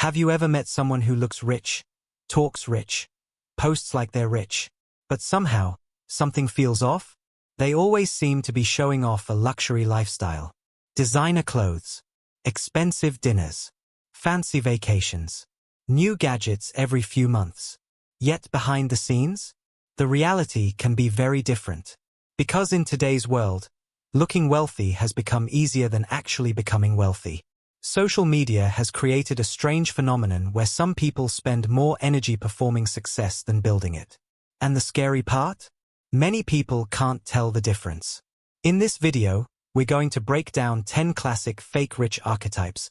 Have you ever met someone who looks rich, talks rich, posts like they're rich, but somehow, something feels off? They always seem to be showing off a luxury lifestyle. Designer clothes, expensive dinners, fancy vacations, new gadgets every few months. Yet behind the scenes, the reality can be very different. Because in today's world, looking wealthy has become easier than actually becoming wealthy. Social media has created a strange phenomenon where some people spend more energy performing success than building it. And the scary part? Many people can't tell the difference. In this video, we're going to break down 10 classic fake rich archetypes,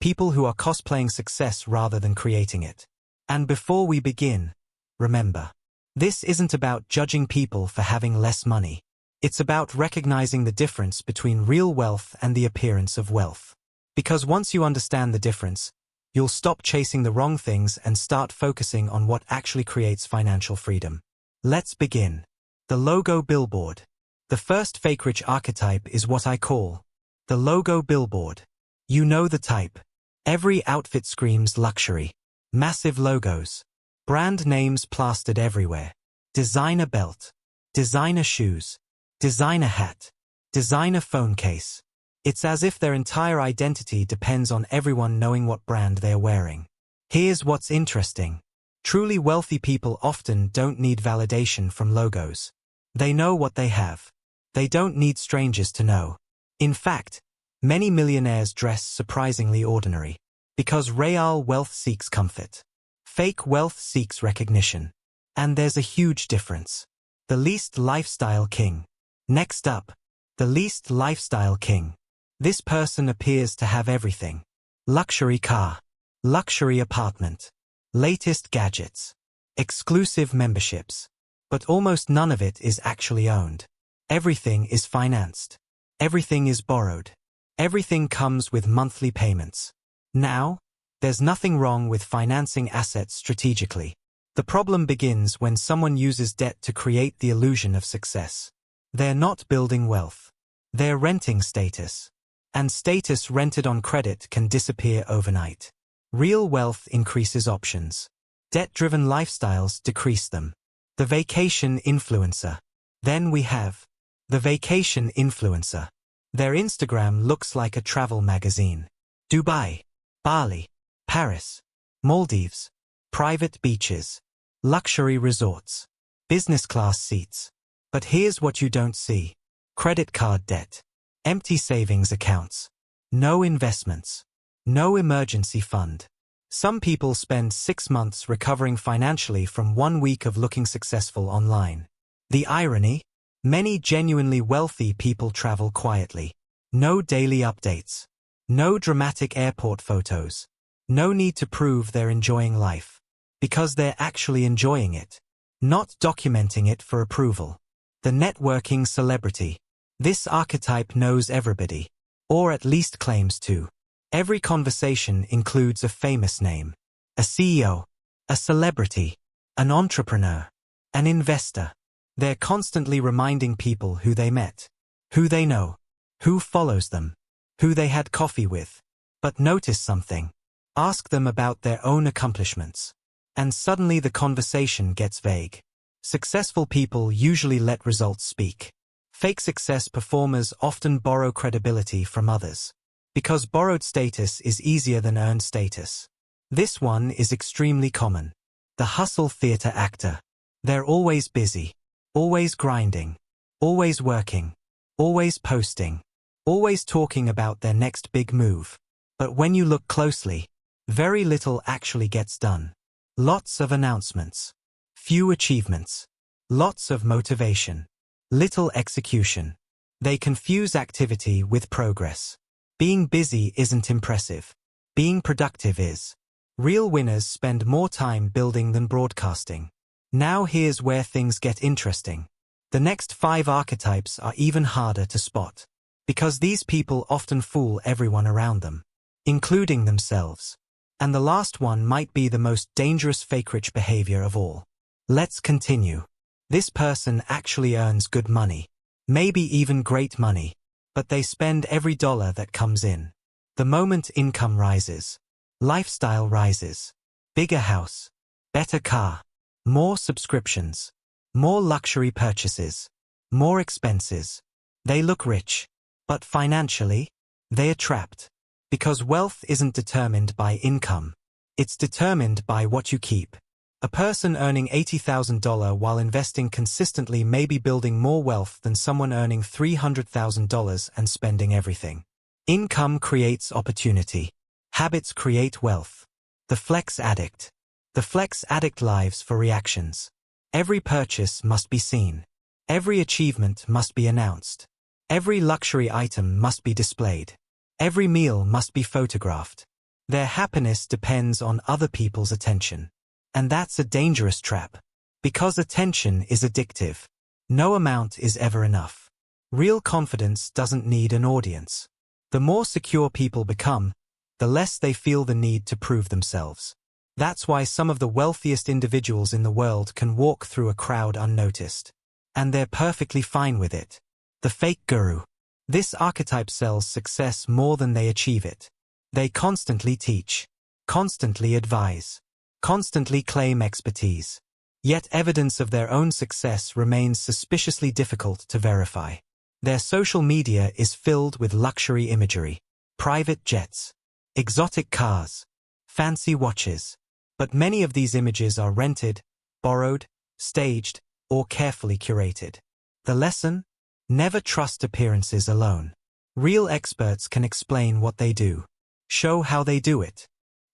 people who are cosplaying success rather than creating it. And before we begin, remember, this isn't about judging people for having less money. It's about recognizing the difference between real wealth and the appearance of wealth. Because once you understand the difference, you'll stop chasing the wrong things and start focusing on what actually creates financial freedom. Let's begin. The logo billboard. The first fake rich archetype is what I call the logo billboard. You know the type. Every outfit screams luxury. Massive logos. Brand names plastered everywhere. Designer belt. Designer shoes. Designer hat. Designer phone case. It's as if their entire identity depends on everyone knowing what brand they're wearing. Here's what's interesting. Truly wealthy people often don't need validation from logos. They know what they have. They don't need strangers to know. In fact, many millionaires dress surprisingly ordinary. Because real wealth seeks comfort. Fake wealth seeks recognition. And there's a huge difference. The least lifestyle king. Next up, the least lifestyle king. This person appears to have everything. Luxury car. Luxury apartment. Latest gadgets. Exclusive memberships. But almost none of it is actually owned. Everything is financed. Everything is borrowed. Everything comes with monthly payments. Now, there's nothing wrong with financing assets strategically. The problem begins when someone uses debt to create the illusion of success. They're not building wealth. They're renting status. And status rented on credit can disappear overnight. Real wealth increases options. Debt-driven lifestyles decrease them. The vacation influencer. Then we have the vacation influencer. Their Instagram looks like a travel magazine. Dubai, Bali, Paris, Maldives, private beaches, luxury resorts, business class seats. But here's what you don't see. Credit card debt. Empty savings accounts. No investments. No emergency fund. Some people spend 6 months recovering financially from 1 week of looking successful online. The irony? Many genuinely wealthy people travel quietly. No daily updates. No dramatic airport photos. No need to prove they're enjoying life. Because they're actually enjoying it. Not documenting it for approval. The networking celebrity. This archetype knows everybody. Or at least claims to. Every conversation includes a famous name. A CEO. A celebrity. An entrepreneur. An investor. They're constantly reminding people who they met. Who they know. Who follows them. Who they had coffee with. But notice something. Ask them about their own accomplishments. And suddenly the conversation gets vague. Successful people usually let results speak. Fake success performers often borrow credibility from others. Because borrowed status is easier than earned status. This one is extremely common. The hustle theater actor. They're always busy. Always grinding. Always working. Always posting. Always talking about their next big move. But when you look closely, very little actually gets done. Lots of announcements. Few achievements. Lots of motivation. Little execution. They confuse activity with progress. Being busy isn't impressive. Being productive is. Real winners spend more time building than broadcasting. Now here's where things get interesting. The next 5 archetypes are even harder to spot. Because these people often fool everyone around them. Including themselves. And the last one might be the most dangerous fake rich behavior of all. Let's continue. This person actually earns good money. Maybe even great money. But they spend every dollar that comes in. The moment income rises, Lifestyle rises. Bigger house. Better car. More subscriptions. More luxury purchases. More expenses. They look rich. But financially, they are trapped. Because wealth isn't determined by income. It's determined by what you keep. A person earning $80,000 while investing consistently may be building more wealth than someone earning $300,000 and spending everything. Income creates opportunity. Habits create wealth. The flex addict. The flex addict lives for reactions. Every purchase must be seen. Every achievement must be announced. Every luxury item must be displayed. Every meal must be photographed. Their happiness depends on other people's attention. And that's a dangerous trap. Because attention is addictive. No amount is ever enough. Real confidence doesn't need an audience. The more secure people become, the less they feel the need to prove themselves. That's why some of the wealthiest individuals in the world can walk through a crowd unnoticed. And they're perfectly fine with it. The fake guru. This archetype sells success more than they achieve it. They constantly teach, constantly advise, constantly claim expertise. Yet evidence of their own success remains suspiciously difficult to verify. Their social media is filled with luxury imagery, private jets, exotic cars, fancy watches. But many of these images are rented, borrowed, staged, or carefully curated. The lesson? Never trust appearances alone. Real experts can explain what they do, show how they do it,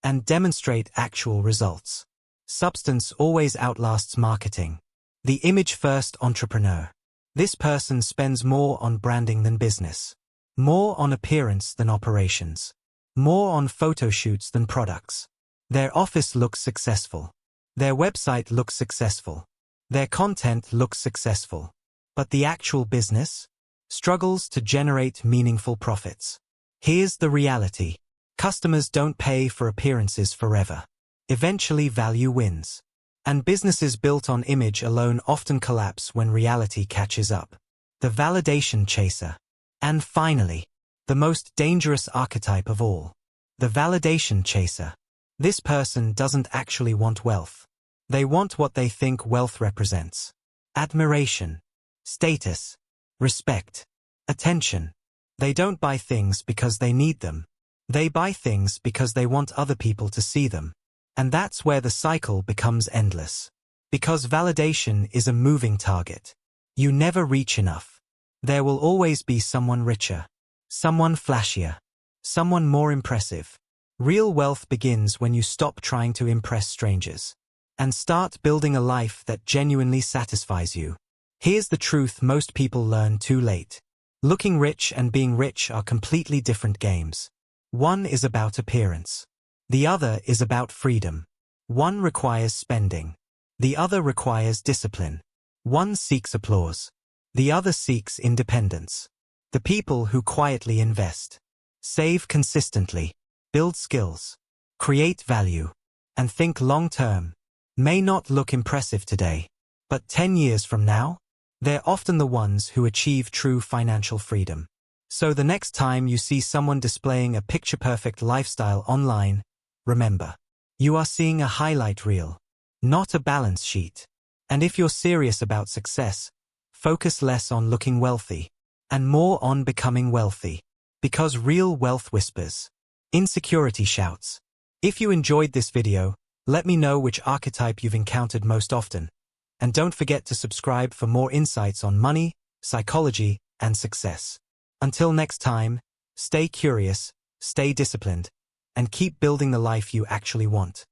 and demonstrate actual results. Substance always outlasts marketing. The image-first entrepreneur. This person spends more on branding than business, more on appearance than operations, more on photo shoots than products. Their office looks successful. Their website looks successful. Their content looks successful. But the actual business struggles to generate meaningful profits. Here's the reality. Customers don't pay for appearances forever. Eventually value wins. And businesses built on image alone often collapse when reality catches up. The validation chaser. And finally, the most dangerous archetype of all. The validation chaser. This person doesn't actually want wealth. They want what they think wealth represents. Admiration, status, respect, attention. They don't buy things because they need them. They buy things because they want other people to see them. And that's where the cycle becomes endless. Because validation is a moving target. You never reach enough. There will always be someone richer, someone flashier, someone more impressive. Real wealth begins when you stop trying to impress strangers and start building a life that genuinely satisfies you. Here's the truth most people learn too late. Looking rich and being rich are completely different games. One is about appearance. The other is about freedom. One requires spending. The other requires discipline. One seeks applause. The other seeks independence. The people who quietly invest, save consistently, build skills, create value, and think long-term may not look impressive today, but 10 years from now, they're often the ones who achieve true financial freedom. So the next time you see someone displaying a picture-perfect lifestyle online, remember, you are seeing a highlight reel, not a balance sheet. And if you're serious about success, focus less on looking wealthy and more on becoming wealthy. Because real wealth whispers, insecurity shouts. If you enjoyed this video, let me know which archetype you've encountered most often. And don't forget to subscribe for more insights on money, psychology, and success. Until next time, stay curious, stay disciplined, and keep building the life you actually want.